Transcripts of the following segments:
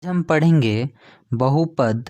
हम पढ़ेंगे बहुपद।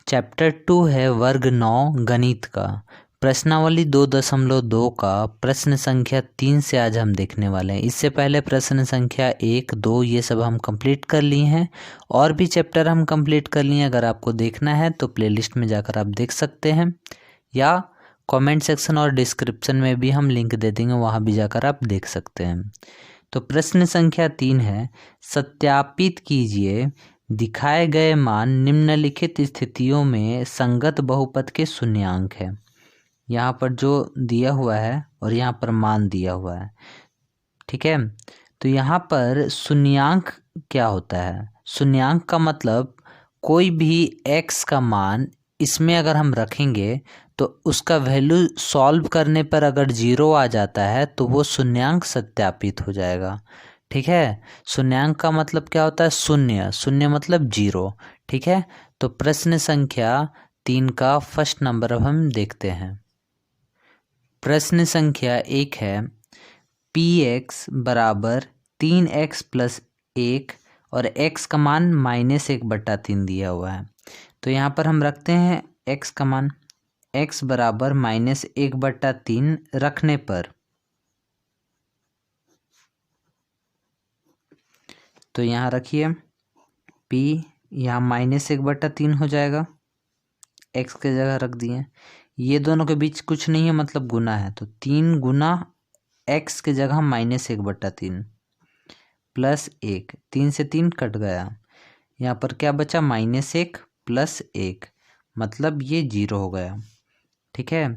चैप्टर 2 है वर्ग 9 गणित का प्रश्नावली 2.2 का प्रश्न संख्या 3 से आज हम देखने वाले हैं। इससे पहले प्रश्न संख्या 1, 2 ये सब हम कंप्लीट कर लिए हैं और भी चैप्टर हम कंप्लीट कर लिए हैं। अगर आपको देखना है तो प्लेलिस्ट में जाकर आप देख सकते हैं या कमेंट सेक्शन और डिस्क्रिप्शन में भी हम लिंक दे देंगे, वहाँ भी जाकर आप देख सकते हैं। तो प्रश्न संख्या 3 है, सत्यापित कीजिए दिखाए गए मान निम्नलिखित स्थितियों में संगत बहुपद के शून्यांक है। यहाँ पर जो दिया हुआ है और यहाँ पर मान दिया हुआ है, ठीक है। तो यहाँ पर शून्यांक क्या होता है? शून्यांक का मतलब कोई भी x का मान इसमें अगर हम रखेंगे तो उसका वैल्यू सॉल्व करने पर अगर 0 आ जाता है तो वो शून्यांक सत्यापित हो जाएगा, ठीक है। शून्यांक का मतलब क्या होता है? शून्य, शून्य मतलब 0, ठीक है। तो प्रश्न संख्या 3 का फर्स्ट नंबर अब हम देखते हैं। प्रश्न संख्या 1 है, px बराबर 3x प्लस 1 और x का मान -1/3 दिया हुआ है। तो यहाँ पर हम रखते हैं x का मान, x बराबर -1/3 रखने पर तो यहाँ रखिए p, यहाँ -1/3 हो जाएगा, x के जगह रख दिए। ये दोनों के बीच कुछ नहीं है मतलब गुना है, तो 3 गुना x के जगह -1/3 प्लस 1, 3 से 3 कट गया। यहाँ पर क्या बचा? -1 प्लस 1 मतलब ये 0 हो गया, ठीक है।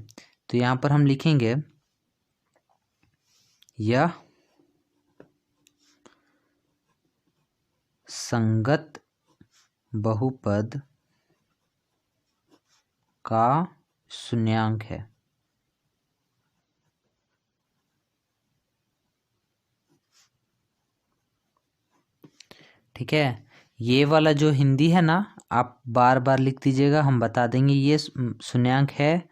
तो यहाँ पर हम लिखेंगे यह संगत बहुपद का शून्यांक है। ठीक है, ये वाला जो हिंदी है ना, आप बार बार लिख दीजिएगा, हम बता देंगे ये शून्यांक है,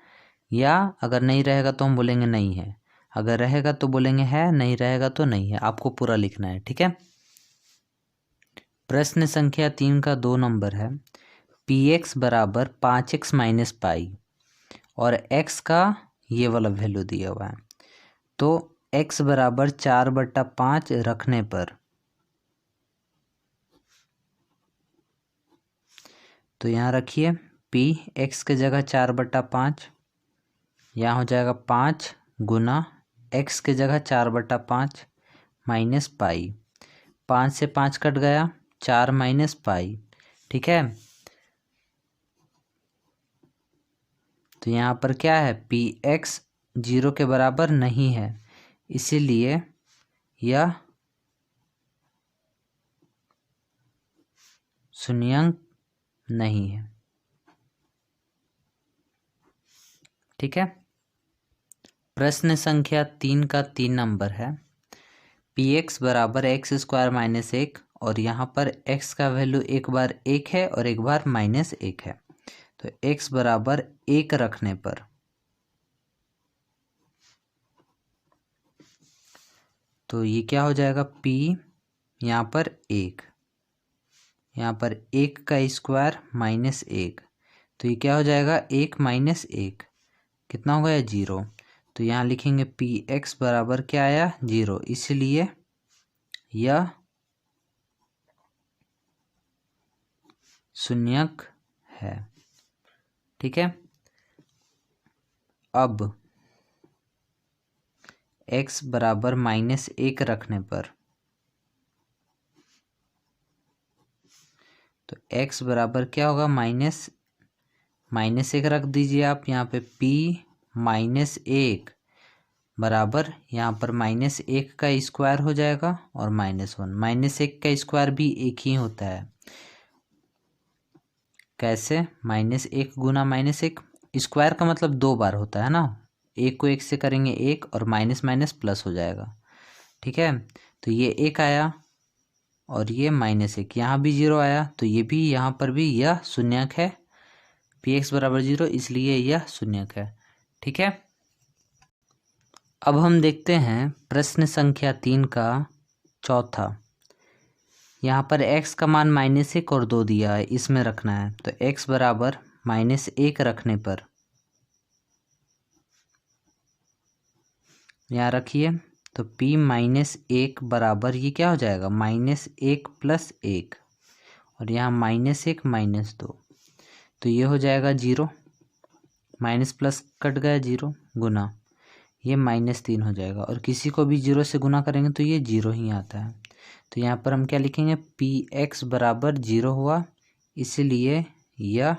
या अगर नहीं रहेगा तो हम बोलेंगे नहीं है, अगर रहेगा तो बोलेंगे है, नहीं रहेगा तो नहीं है। आपको पूरा लिखना है, ठीक है। प्रश्न संख्या 3 का 2 नंबर है, px बराबर 5x माइनस पाई और x का ये वाला वैल्यू दिया हुआ है। तो x बराबर 4/5 रखने पर तो यहाँ रखिए p, x के जगह 4/5, यहाँ हो जाएगा 5 गुना x के जगह 4/5 माइनस पाई, 5 से 5 कट गया, 4 माइनस पाई, ठीक है। तो यहाँ पर क्या है? px 0 के बराबर नहीं है, इसीलिए यह शून्यांक नहीं है, ठीक है। प्रश्न संख्या 3 का 3 नंबर है, px बराबर x² माइनस 1 और यहाँ पर x का वैल्यू एक बार 1 है और एक बार -1 है। तो x बराबर 1 रखने पर तो ये क्या हो जाएगा? p यहाँ पर 1, यहाँ पर 1 का स्क्वायर -1, तो ये क्या हो जाएगा? 1 माइनस 1 कितना हो गया? 0। तो यहाँ लिखेंगे px बराबर क्या आया? 0, इसलिए यह शून्यक है, ठीक है। अब x बराबर -1 रखने पर तो x बराबर क्या होगा? -1 रख दीजिए आप यहाँ पे, p -1 बराबर यहाँ पर -1 का स्क्वायर हो जाएगा और -1, -1 का स्क्वायर भी 1 ही होता है। कैसे? -1 गुना -1, स्क्वायर का मतलब 2 बार होता है ना, 1 को 1 से करेंगे 1 और माइनस माइनस प्लस हो जाएगा, ठीक है। तो ये 1 आया और ये -1, यहाँ भी 0 आया, तो ये भी यहाँ पर भी यह शून्यक है, px बराबर 0, इसलिए यह शून्यक है, ठीक है। अब हम देखते हैं प्रश्न संख्या 3 का चौथा, यहाँ पर x का मान -1 और 2 दिया है, इसमें रखना है। तो x बराबर -1 रखने पर यहाँ रखिए, तो p -1 बराबर ये क्या हो जाएगा, -1 + 1 और यहाँ -1 -2, तो ये हो जाएगा 0, माइनस प्लस कट गया 0 गुना ये -3 हो जाएगा, और किसी को भी 0 से गुना करेंगे तो ये 0 ही आता है। तो यहाँ पर हम क्या लिखेंगे, px बराबर 0 हुआ, इसलिए यह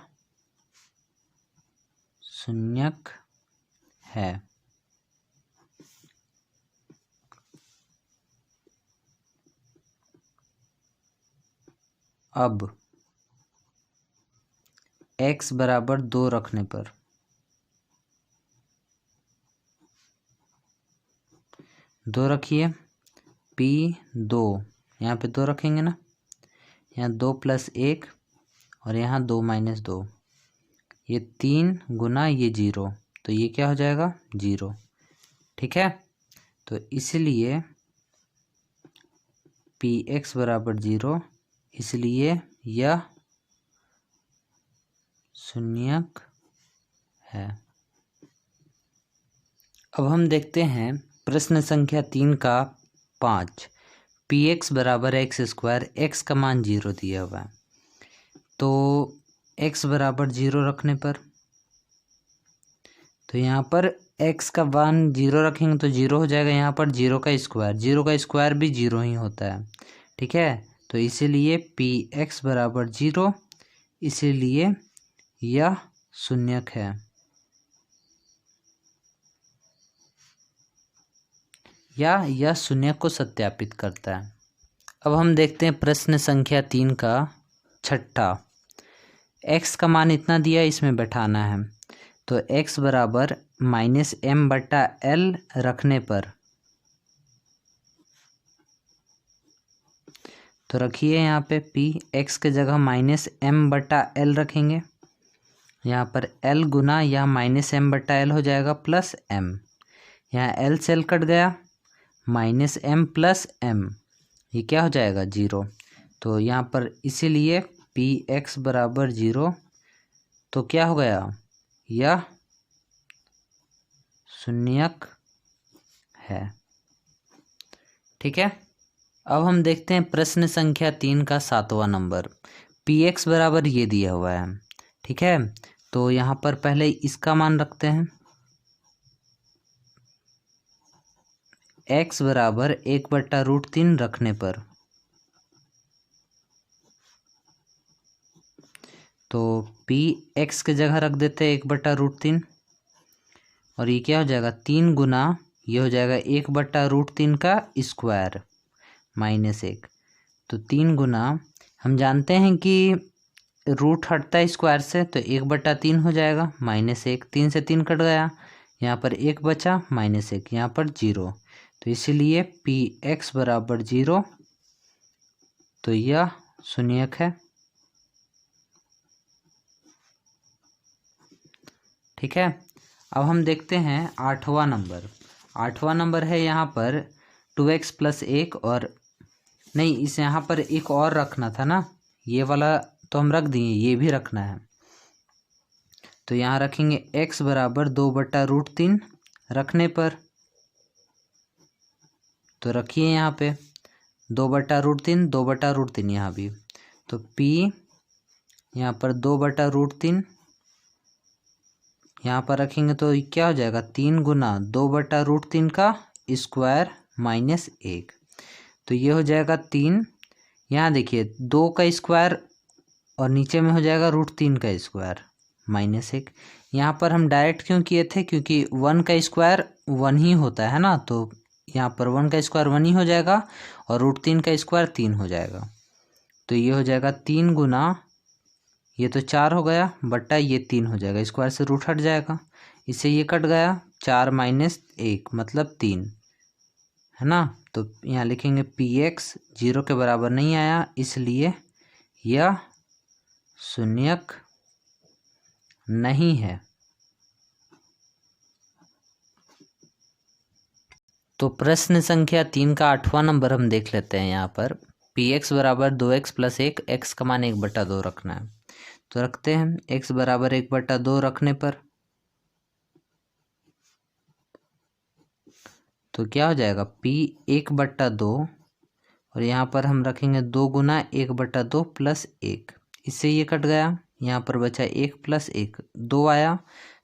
शून्यक है। अब x बराबर 2 रखने पर दो रखिए, p2 यहाँ पे 2 रखेंगे ना, यहाँ 2 + 1 और यहाँ 2 - 2, ये 3 गुना ये 0, तो ये क्या हो जाएगा 0। ठीक है, तो इसलिए px बराबर 0, इसलिए यह शून्यक है। अब हम देखते हैं प्रश्न संख्या 3 का 5, px बराबर x², x का मान 0 दिया हुआ है। तो x बराबर 0 रखने पर, तो यहाँ पर x का मान 0 रखेंगे तो 0 हो जाएगा, यहाँ पर 0 का स्क्वायर भी 0 ही होता है। ठीक है, तो इसीलिए px बराबर 0, इसीलिए यह शून्यक है। या यह शून्यक को सत्यापित करता है। अब हम देखते हैं प्रश्न संख्या 3 का 6, x का मान इतना दिया, इसमें बैठाना है। तो x बराबर -m/l रखने पर, तो रखिए यहाँ पे p, x के जगह -m/l रखेंगे, यहाँ पर l गुना या -m/l हो जाएगा प्लस m, यहाँ l से l कट गया, -m + m, ये क्या हो जाएगा 0। तो यहाँ पर इसीलिए px बराबर 0, तो क्या हो गया, यह शून्यक है। ठीक है, अब हम देखते हैं प्रश्न संख्या 3 का 7वां नंबर, px बराबर ये दिया हुआ है। ठीक है, तो यहाँ पर पहले इसका मान रखते हैं, x बराबर 1/√3 रखने पर, तो p x के जगह रख देते हैं 1/√3, और ये क्या हो जाएगा 3 गुना, ये हो जाएगा 1/√3 का स्क्वायर -1, तो 3 गुना, हम जानते हैं कि रूट हटता है स्क्वायर से, तो 1/3 हो जाएगा -1, 3 से 3 कट गया, यहाँ पर 1 बचा, -1, यहाँ पर 0, तो इसीलिए px बराबर 0, तो यह शून्यक है। ठीक है, अब हम देखते हैं 8वां नंबर। 8वां नंबर है यहाँ पर 2x + 1, और नहीं, इस यहाँ पर एक और रखना था ना, ये वाला तो हम रख दिए, ये भी रखना है। तो यहाँ रखेंगे x बराबर 2/√3 रखने पर, तो रखिए यहाँ पे 2/√3, 2/√3 यहाँ भी, तो p यहाँ पर 2/√3 यहाँ पर रखेंगे, तो क्या हो जाएगा 3 गुना 2/√3 का स्क्वायर -1, तो ये हो जाएगा 3, यहाँ देखिए 2 का स्क्वायर और नीचे में हो जाएगा √3 का स्क्वायर -1। यहाँ पर हम डायरेक्ट क्यों किए थे, क्योंकि 1 का स्क्वायर 1 ही होता है ना, तो यहाँ पर 1 का स्क्वायर 1 ही हो जाएगा और √3 का स्क्वायर 3 हो जाएगा, तो ये हो जाएगा 3 गुना, ये तो 4 हो गया बट्टा ये 3 हो जाएगा, स्क्वायर से रूट हट जाएगा, इससे ये कट गया, 4 - 1 मतलब 3 है ना। तो यहाँ लिखेंगे px 0 के बराबर नहीं आया, इसलिए यह शून्यक नहीं है। तो प्रश्न संख्या 3 का 8वां नंबर हम देख लेते हैं यहाँ पर, पी एक्स बराबर 2x प्लस 1, x का मान 1/2 रखना है। तो रखते हैं x बराबर 1/2 रखने पर तो क्या हो जाएगा, p 1/2 और यहाँ पर हम रखेंगे 2 गुना 1/2 प्लस 1, इससे ये कट गया, यहाँ पर बचा 1 प्लस 1 2 आया।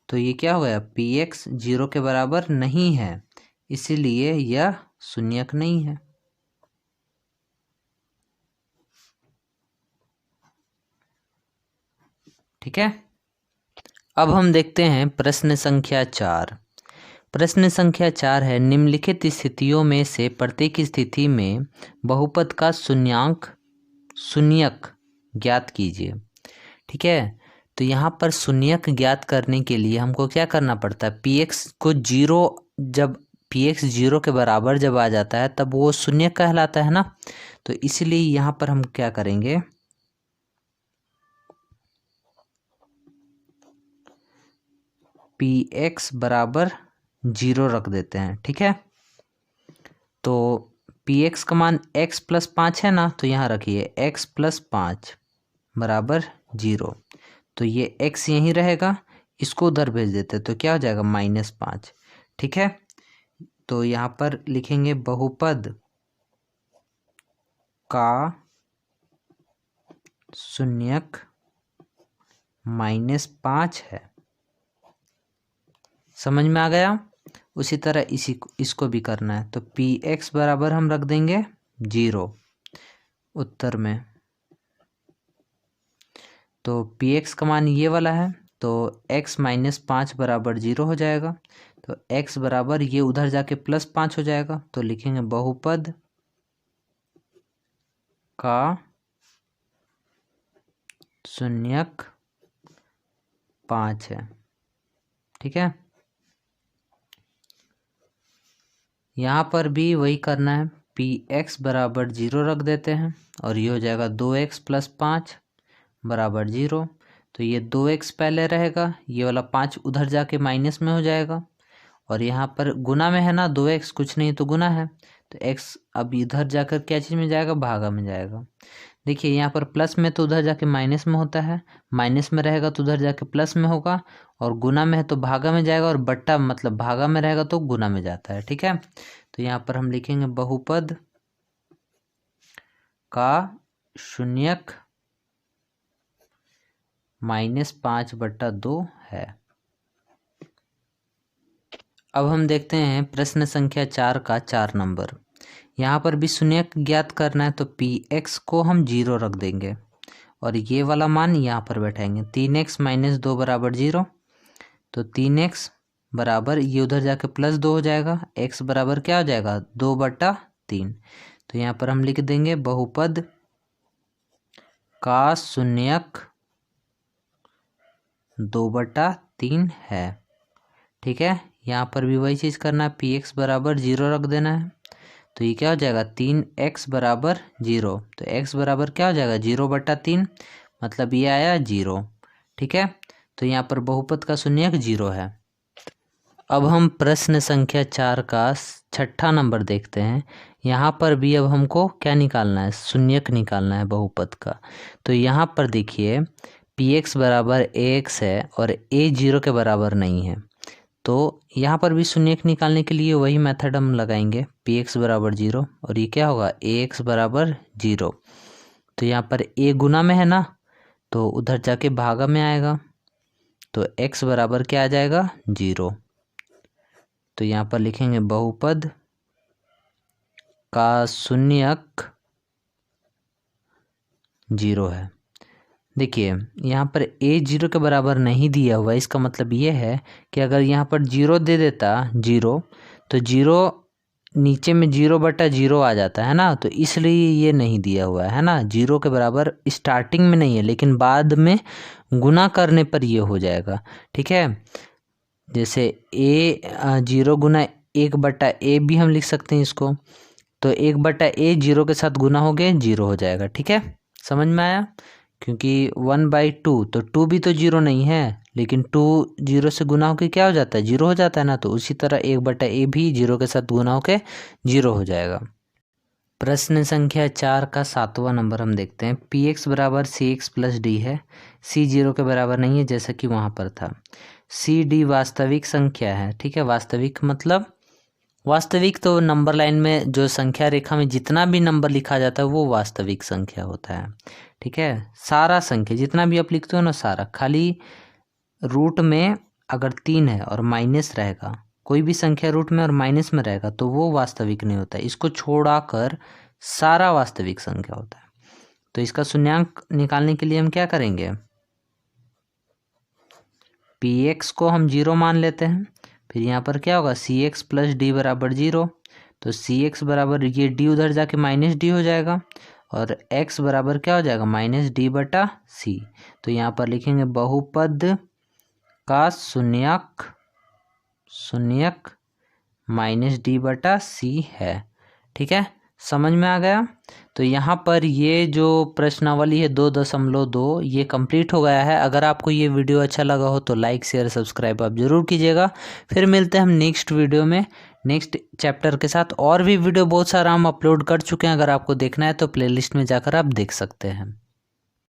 तो ये क्या हो गया, पी एक्स 0 के बराबर नहीं है, इसीलिए यह शून्यक नहीं है। ठीक है, अब हम देखते हैं प्रश्न संख्या 4। प्रश्न संख्या 4 है, निम्नलिखित स्थितियों में से प्रत्येक स्थिति में बहुपद का शून्यक ज्ञात कीजिए। ठीक है, तो यहाँ पर शून्यक ज्ञात करने के लिए हमको क्या करना पड़ता है, पी एक्स को 0, जब पी एक्स 0 के बराबर जब आ जाता है तब वो शून्यक कहलाता है ना। तो इसलिए यहाँ पर हम क्या करेंगे, पी एक्स बराबर 0 रख देते हैं। ठीक है, तो पी एक्स का मान x प्लस 5 है ना, तो यहाँ रखिए x प्लस 5 बराबर 0। तो ये x यहीं रहेगा, इसको उधर भेज देते तो क्या हो जाएगा, -5। ठीक है, तो यहाँ पर लिखेंगे बहुपद का शून्यक -5 है। समझ में आ गया। उसी तरह इसको भी करना है, तो पी एक्स बराबर हम रख देंगे 0 उत्तर में। तो पी एक्स का मान ये वाला है, तो x -5 बराबर 0 हो जाएगा। तो x बराबर ये उधर जाके +5 हो जाएगा, तो लिखेंगे बहुपद का शून्यक 5 है। ठीक है, यहाँ पर भी वही करना है, पी एक्स बराबर 0 रख देते हैं और ये हो जाएगा 2x प्लस 5 बराबर 0। तो ये 2x पहले रहेगा, ये वाला 5 उधर जाके माइनस में हो जाएगा और यहाँ पर गुना में है ना, 2x कुछ नहीं तो गुना है, तो x अब इधर जाकर क्या चीज़ में जाएगा, भागा में जाएगा। देखिए यहाँ पर प्लस में तो उधर जाके माइनस में होता है, माइनस में रहेगा तो उधर जाके प्लस में होगा, और गुना में है तो भागा में जाएगा, और बट्टा मतलब भागा में रहेगा तो गुना में जाता है। ठीक है, तो यहाँ पर हम लिखेंगे बहुपद का शून्यक -5/2 है। अब हम देखते हैं प्रश्न संख्या 4 का 4 नंबर। यहाँ पर भी शून्यक ज्ञात करना है, तो पी एक्स को हम 0 रख देंगे और ये वाला मान यहाँ पर बैठाएंगे, 3x - 2 बराबर 0। तो 3x बराबर ये उधर जाके +2 हो जाएगा, x बराबर क्या हो जाएगा, 2/3। तो यहाँ पर हम लिख देंगे बहुपद का शून्यक 2/3 है। ठीक है, यहाँ पर भी वही चीज़ करना है, पी एक्स बराबर 0 रख देना है। तो ये क्या हो जाएगा, 3x बराबर 0। तो x बराबर क्या हो जाएगा, 0/3, मतलब ये आया 0। ठीक है, तो यहाँ पर बहुपद का शून्यक 0 है। अब हम प्रश्न संख्या 4 का 6ठा नंबर देखते हैं। यहाँ पर भी अब हमको क्या निकालना है, शून्यक निकालना है बहुपद का। तो यहाँ पर देखिए पी एक्स बराबर ax है और a 0 के बराबर नहीं है, तो यहाँ पर भी शून्यक निकालने के लिए वही मेथड हम लगाएंगे, पी एक्स बराबर 0 और ये क्या होगा, ax बराबर 0। तो यहाँ पर a गुना में है ना, तो उधर जाके भागा में आएगा, तो x बराबर क्या आ जाएगा, 0। तो यहाँ पर लिखेंगे बहुपद का शून्यक 0 है। देखिए यहाँ पर a 0 के बराबर नहीं दिया हुआ, इसका मतलब ये है कि अगर यहाँ पर 0 दे देता 0, तो 0 नीचे में 0/0 आ जाता है ना, तो इसलिए ये नहीं दिया हुआ है ना। 0 के बराबर स्टार्टिंग में नहीं है, लेकिन बाद में गुना करने पर ये हो जाएगा। ठीक है, जैसे a 0 गुना 1/a भी हम लिख सकते हैं इसको, तो 1/a 0 के साथ गुना हो गए 0 हो जाएगा। ठीक है, समझ में आया, क्योंकि 1/2 तो 2 भी तो 0 नहीं है, लेकिन 2 0 से गुना होकर क्या हो जाता है, 0 हो जाता है ना। तो उसी तरह 1/a भी 0 के साथ गुना होकर 0 हो जाएगा। प्रश्न संख्या 4 का 7वां नंबर हम देखते हैं। पी एक्स बराबर सी एक्स प्लस डी है। सी 0 के बराबर नहीं है जैसा कि वहाँ पर था। सी डी वास्तविक संख्या है। ठीक है, वास्तविक मतलब वास्तविक तो नंबर लाइन में जो संख्या रेखा में जितना भी नंबर लिखा जाता है वो वास्तविक संख्या होता है। ठीक है, सारा संख्या जितना भी आप लिखते हो ना सारा, खाली रूट में अगर 3 है और माइनस रहेगा, कोई भी संख्या रूट में और माइनस में रहेगा तो वो वास्तविक नहीं होता है। इसको छोड़ाकर सारा वास्तविक संख्या होता है। तो इसका शून्यांक निकालने के लिए हम क्या करेंगे, पी एक्स को हम 0 मान लेते हैं। फिर यहाँ पर क्या होगा, सी एक्स प्लस डी बराबर 0। तो सी एक्स बराबर ये डी उधर जाके माइनस डी हो जाएगा और एक्स बराबर क्या हो जाएगा, माइनस डी बटा सी। तो यहाँ पर लिखेंगे बहुपद का शून्यक माइनस डी बटा सी है। ठीक है, समझ में आ गया। तो यहाँ पर ये जो प्रश्नावली है 2.2 ये कंप्लीट हो गया है। अगर आपको ये वीडियो अच्छा लगा हो तो लाइक शेयर सब्सक्राइब आप ज़रूर कीजिएगा। फिर मिलते हैं हम नेक्स्ट वीडियो में नेक्स्ट चैप्टर के साथ। और भी वीडियो बहुत सारा हम अपलोड कर चुके हैं, अगर आपको देखना है तो प्लेलिस्ट में जाकर आप देख सकते हैं।